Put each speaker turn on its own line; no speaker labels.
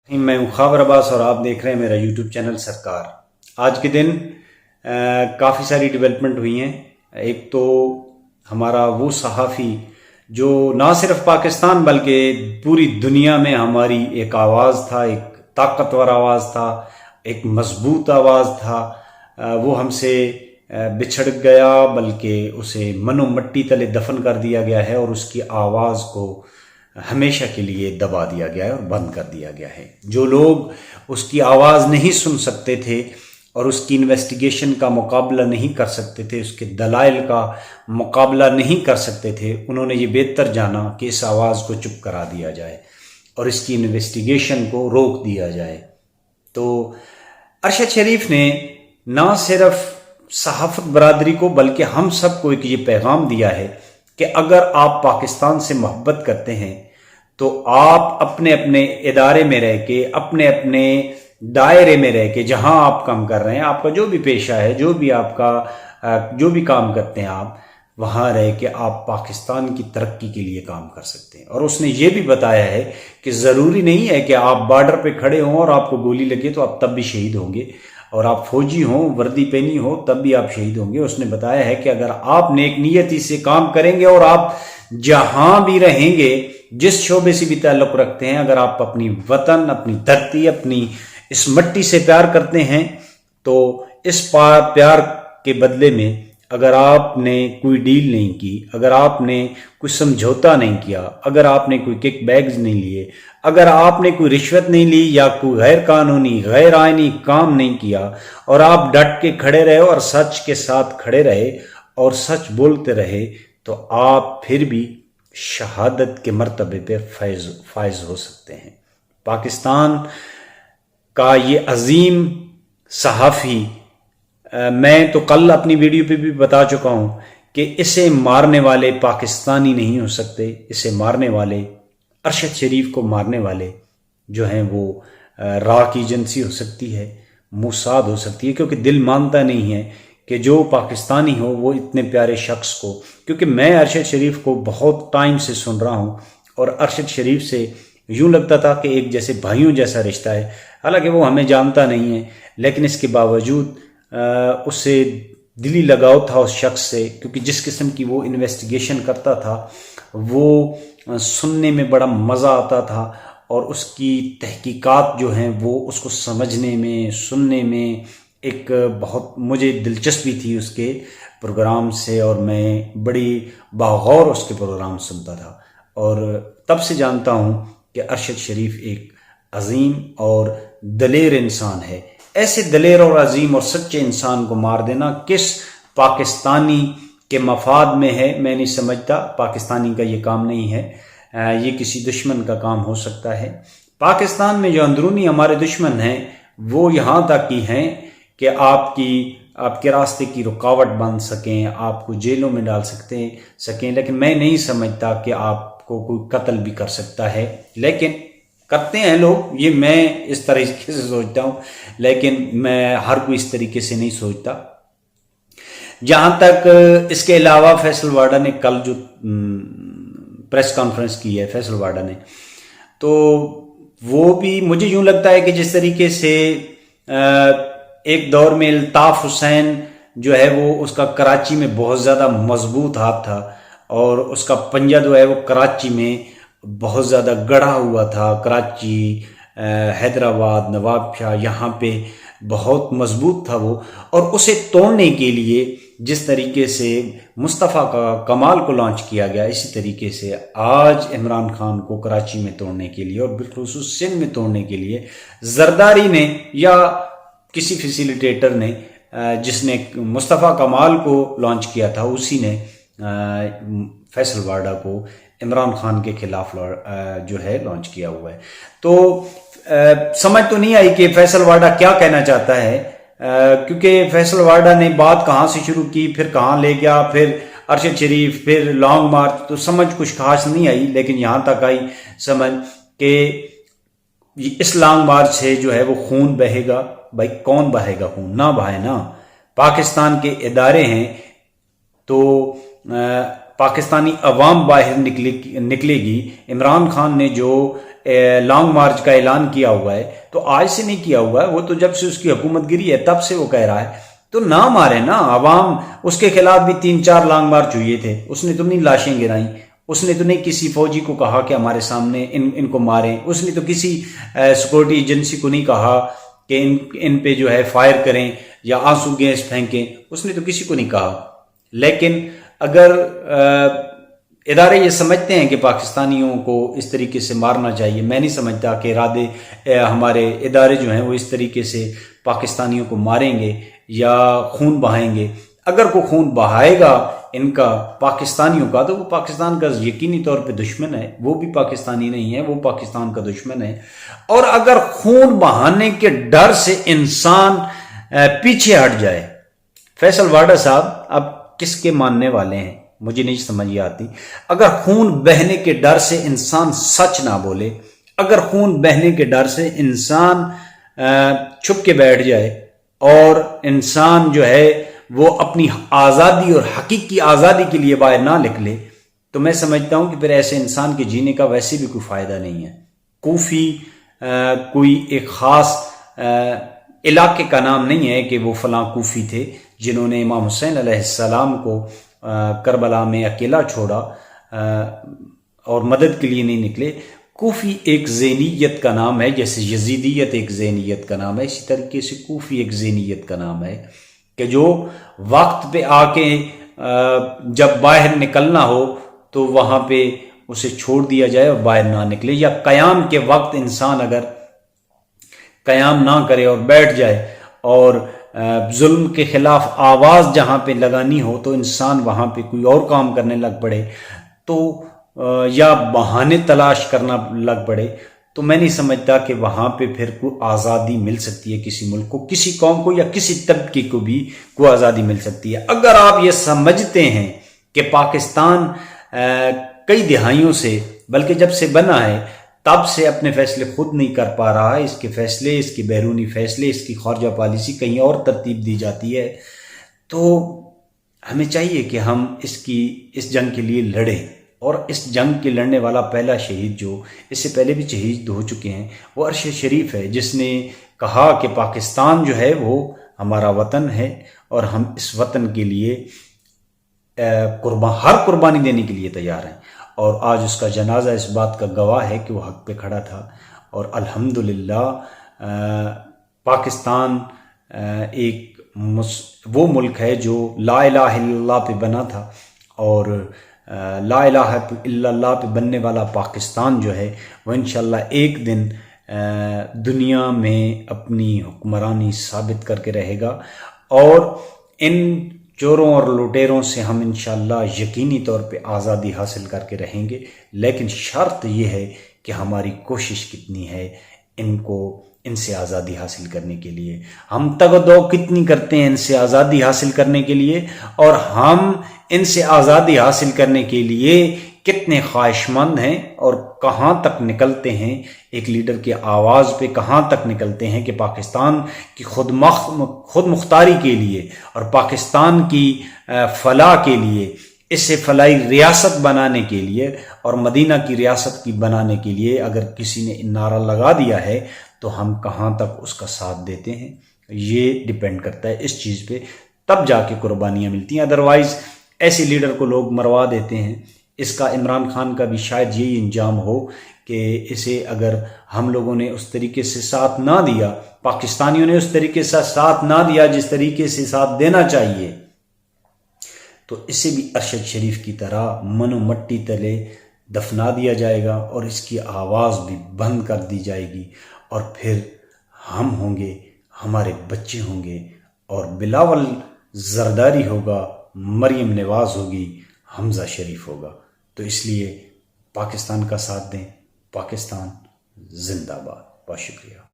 میں ہوں خاور عباس اور آپ دیکھ رہے ہیں میرا یوٹیوب چینل سرکار۔ آج کے دن کافی ساری ڈیولپمنٹ ہوئی ہیں۔ ایک تو ہمارا وہ صحافی جو نہ صرف پاکستان بلکہ پوری دنیا میں ہماری ایک آواز تھا، ایک طاقتور آواز تھا، ایک مضبوط آواز تھا، وہ ہم سے بچھڑ گیا، بلکہ اسے من و مٹی تلے دفن کر دیا گیا ہے اور اس کی آواز کو ہمیشہ کے لیے دبا دیا گیا ہے اور بند کر دیا گیا ہے۔ جو لوگ اس کی آواز نہیں سن سکتے تھے اور اس کی انویسٹیگیشن کا مقابلہ نہیں کر سکتے تھے، اس کے دلائل کا مقابلہ نہیں کر سکتے تھے، انہوں نے یہ بہتر جانا کہ اس آواز کو چپ کرا دیا جائے اور اس کی انویسٹیگیشن کو روک دیا جائے۔ تو ارشد شریف نے نہ صرف صحافت برادری کو بلکہ ہم سب کو ایک یہ پیغام دیا ہے کہ اگر آپ پاکستان سے محبت کرتے ہیں تو آپ اپنے اپنے ادارے میں رہ کے، اپنے اپنے دائرے میں رہ کے، جہاں آپ کام کر رہے ہیں، آپ کا جو بھی پیشہ ہے، جو بھی کام کرتے ہیں، آپ وہاں رہ کے آپ پاکستان کی ترقی کے لیے کام کر سکتے ہیں۔ اور اس نے یہ بھی بتایا ہے کہ ضروری نہیں ہے کہ آپ بارڈر پہ کھڑے ہوں اور آپ کو گولی لگے تو آپ تب بھی شہید ہوں گے، اور آپ فوجی ہوں، وردی پہنی ہو، تب بھی آپ شہید ہوں گے۔ اس نے بتایا ہے کہ اگر آپ نیک نیتی سے کام کریں گے اور آپ جہاں بھی رہیں گے، جس شعبے سے بھی تعلق رکھتے ہیں، اگر آپ اپنی وطن، اپنی دھرتی، اپنی اس مٹی سے پیار کرتے ہیں تو اس پیار کے بدلے میں اگر آپ نے کوئی ڈیل نہیں کی، اگر آپ نے کوئی سمجھوتا نہیں کیا، اگر آپ نے کوئی کک بیگز نہیں لیے، اگر آپ نے کوئی رشوت نہیں لی یا کوئی غیر قانونی، غیر آئینی کام نہیں کیا، اور آپ ڈٹ کے کھڑے رہے اور سچ کے ساتھ کھڑے رہے اور سچ بولتے رہے، تو آپ پھر بھی شہادت کے مرتبے پہ فائز ہو سکتے ہیں۔ پاکستان کا یہ عظیم صحافی، میں تو کل اپنی ویڈیو پہ بھی بتا چکا ہوں کہ اسے مارنے والے پاکستانی نہیں ہو سکتے، اسے مارنے والے، ارشد شریف کو مارنے والے جو ہیں وہ را کی ایجنسی ہو سکتی ہے، موساد ہو سکتی ہے، کیونکہ دل مانتا نہیں ہے کہ جو پاکستانی ہو وہ اتنے پیارے شخص کو، کیونکہ میں ارشد شریف کو بہت ٹائم سے سن رہا ہوں اور ارشد شریف سے یوں لگتا تھا کہ ایک جیسے بھائیوں جیسا رشتہ ہے، حالانکہ وہ ہمیں جانتا نہیں ہے، لیکن اس کے باوجود اس سے دلی لگاؤ تھا اس شخص سے، کیونکہ جس قسم کی وہ انویسٹیگیشن کرتا تھا وہ سننے میں بڑا مزہ آتا تھا، اور اس کی تحقیقات جو ہیں وہ اس کو سمجھنے میں، سننے میں ایک بہت مجھے دلچسپی تھی اس کے پروگرام سے، اور میں بڑی باغور اس کے پروگرام سنتا تھا، اور تب سے جانتا ہوں کہ ارشد شریف ایک عظیم اور دلیر انسان ہے۔ ایسے دلیر اور عظیم اور سچے انسان کو مار دینا کس پاکستانی کے مفاد میں ہے، میں نہیں سمجھتا۔ پاکستانی کا یہ کام نہیں ہے، یہ کسی دشمن کا کام ہو سکتا ہے۔ پاکستان میں جو اندرونی ہمارے دشمن ہیں وہ یہاں تک کی ہیں کہ آپ کے راستے کی رکاوٹ بن سکیں، آپ کو جیلوں میں ڈال سکیں، لیکن میں نہیں سمجھتا کہ آپ کو کوئی قتل بھی کر سکتا ہے، لیکن کرتے ہیں لوگ، یہ میں اس طریقے سے سوچتا ہوں، لیکن میں ہر کوئی اس طریقے سے نہیں سوچتا۔ جہاں تک اس کے علاوہ فیصل واڈا نے کل جو پریس کانفرنس کی ہے، فیصل واڈا نے، تو وہ بھی مجھے یوں لگتا ہے کہ جس طریقے سے ایک دور میں الطاف حسین جو ہے وہ اس کا کراچی میں بہت زیادہ مضبوط ہاتھ تھا، اور اس کا پنجہ جو ہے وہ کراچی میں بہت زیادہ گڑھا ہوا تھا، کراچی، حیدرآباد، نواب شاہ، یہاں پہ بہت مضبوط تھا وہ، اور اسے توڑنے کے لیے جس طریقے سے مصطفیٰ کمال کو لانچ کیا گیا، اسی طریقے سے آج عمران خان کو کراچی میں توڑنے کے لیے اور بالخصوص سندھ میں توڑنے کے لیے زرداری نے یا کسی فیسیلیٹیٹر نے، جس نے مصطفیٰ کمال کو لانچ کیا تھا، اسی نے فیصل واڈا کو عمران خان کے خلاف جو ہے لانچ کیا ہوا ہے۔ تو سمجھ تو نہیں آئی کہ فیصل واڈا کیا کہنا چاہتا ہے، کیونکہ فیصل واڈا نے بات کہاں سے شروع کی، پھر کہاں لے گیا، پھر ارشد شریف، پھر لانگ مارچ، تو سمجھ کچھ خاص نہیں آئی، لیکن یہاں تک آئی سمجھ کہ اس لانگ مارچ سے جو ہے وہ خون بہے گا۔ بھائی کون بہے گا خون؟ نہ بہائے نا، پاکستان کے ادارے ہیں تو پاکستانی عوام باہر نکلے گی۔ عمران خان نے جو لانگ مارچ کا اعلان کیا ہوا ہے تو آج سے نہیں کیا ہوا ہے، وہ تو جب سے اس کی حکومت گری ہے تب سے وہ کہہ رہا ہے. تو نہ مارے نا عوام. اس کے خلاف بھی 3-4 لانگ مارچ ہوئے تھے، اس نے تو نہیں لاشیں گرائیں، اس نے تو نہیں کسی فوجی کو کہا کہ ہمارے سامنے ان کو ماریں، اس نے تو کسی سیکورٹی ایجنسی کو نہیں کہا کہ ان پہ جو ہے فائر کریں یا آنسو گیس پھینکیں، اس نے تو کسی کو نہیں کہا. لیکن اگر ادارے یہ سمجھتے ہیں کہ پاکستانیوں کو اس طریقے سے مارنا چاہیے، میں نہیں سمجھتا کہ ہمارے ادارے جو ہیں وہ اس طریقے سے پاکستانیوں کو ماریں گے یا خون بہائیں گے. اگر کوئی خون بہائے گا ان کا پاکستانیوں کا تو وہ پاکستان کا یقینی طور پہ دشمن ہے، وہ بھی پاکستانی نہیں ہے، وہ پاکستان کا دشمن ہے. اور اگر خون بہانے کے ڈر سے انسان پیچھے ہٹ جائے، فیصل واڈا صاحب اب کس کے ماننے والے ہیں مجھے نہیں سمجھ آتی. اگر خون بہنے کے ڈر سے انسان سچ نہ بولے، اگر خون بہنے کے ڈر سے انسان چھپ کے بیٹھ جائے اور انسان جو ہے وہ اپنی آزادی اور حقیقی آزادی کے لیے باہر نہ نکلے، تو میں سمجھتا ہوں کہ پھر ایسے انسان کے جینے کا ویسے بھی کوئی فائدہ نہیں ہے. کوفی کوئی ایک خاص علاقے کا نام نہیں ہے کہ وہ فلاں کوفی تھے جنہوں نے امام حسین علیہ السلام کو کربلا میں اکیلا چھوڑا اور مدد کے لیے نہیں نکلے. کوفی ایک ذہنیت کا نام ہے، جیسے یزیدیت ایک ذہنیت کا نام ہے، اسی طریقے سے کوفی ایک ذہنیت کا نام ہے کہ جو وقت پہ آ کے جب باہر نکلنا ہو تو وہاں پہ اسے چھوڑ دیا جائے اور باہر نہ نکلے، یا قیام کے وقت انسان اگر قیام نہ کرے اور بیٹھ جائے اور ظلم کے خلاف آواز جہاں پہ لگانی ہو تو انسان وہاں پہ کوئی اور کام کرنے لگ پڑے تو یا بہانے تلاش کرنا لگ پڑے، تو میں نہیں سمجھتا کہ وہاں پہ پھر کوئی آزادی مل سکتی ہے کسی ملک کو، کسی قوم کو یا کسی طبقے کو بھی کوئی آزادی مل سکتی ہے. اگر آپ یہ سمجھتے ہیں کہ پاکستان کئی دہائیوں سے، بلکہ جب سے بنا ہے تب سے اپنے فیصلے خود نہیں کر پا رہا ہے، اس کے فیصلے، اس کے بیرونی فیصلے، اس کی خارجہ پالیسی کہیں اور ترتیب دی جاتی ہے، تو ہمیں چاہیے کہ ہم اس جنگ کے لیے لڑیں. اور اس جنگ کے لڑنے والا پہلا شہید جو اس سے پہلے بھی شہید ہو چکے ہیں وہ ارشد شریف ہے، جس نے کہا کہ پاکستان جو ہے وہ ہمارا وطن ہے اور ہم اس وطن کے لیے ہر قربانی دینے کے لیے تیار ہیں. اور آج اس کا جنازہ اس بات کا گواہ ہے کہ وہ حق پہ کھڑا تھا. اور الحمدللہ پاکستان ایک وہ ملک ہے جو لا الہ الا اللہ پہ بنا تھا، اور لا الہ الا اللہ پہ بننے والا پاکستان جو ہے وہ انشاءاللہ ایک دن دنیا میں اپنی حکمرانی ثابت کر کے رہے گا. اور ان چوروں اور لٹیروں سے ہم انشاءاللہ یقینی طور پہ آزادی حاصل کر کے رہیں گے، لیکن شرط یہ ہے کہ ہماری کوشش کتنی ہے ان سے آزادی حاصل کرنے کے لیے، ہم تگ و دو کتنی کرتے ہیں ان سے آزادی حاصل کرنے کے لیے، اور ہم ان سے آزادی حاصل کرنے کے لیے کتنے خواہش مند ہیں اور کہاں تک نکلتے ہیں ایک لیڈر کی آواز پہ، کہاں تک نکلتے ہیں کہ پاکستان کی خود مختاری کے لیے اور پاکستان کی فلاح کے لیے، اسے فلاحی ریاست بنانے کے لیے اور مدینہ کی ریاست کی بنانے کے لیے اگر کسی نے نعرہ لگا دیا ہے تو ہم کہاں تک اس کا ساتھ دیتے ہیں. یہ ڈیپینڈ کرتا ہے اس چیز پہ، تب جا کے قربانیاں ملتی ہیں. ادروائز ایسے لیڈر کو لوگ مروا دیتے ہیں. اس کا عمران خان کا بھی شاید یہی انجام ہو کہ اسے اگر ہم لوگوں نے اس طریقے سے ساتھ نہ دیا، پاکستانیوں نے اس طریقے سے ساتھ نہ دیا جس طریقے سے ساتھ دینا چاہیے، تو اسے بھی ارشد شریف کی طرح من و مٹی تلے دفنا دیا جائے گا اور اس کی آواز بھی بند کر دی جائے گی. اور پھر ہم ہوں گے، ہمارے بچے ہوں گے، اور بلاول زرداری ہوگا، مریم نواز ہوگی، حمزہ شریف ہوگا. تو اس لیے پاکستان کا ساتھ دیں. پاکستان زندہ باد. بہت شکریہ.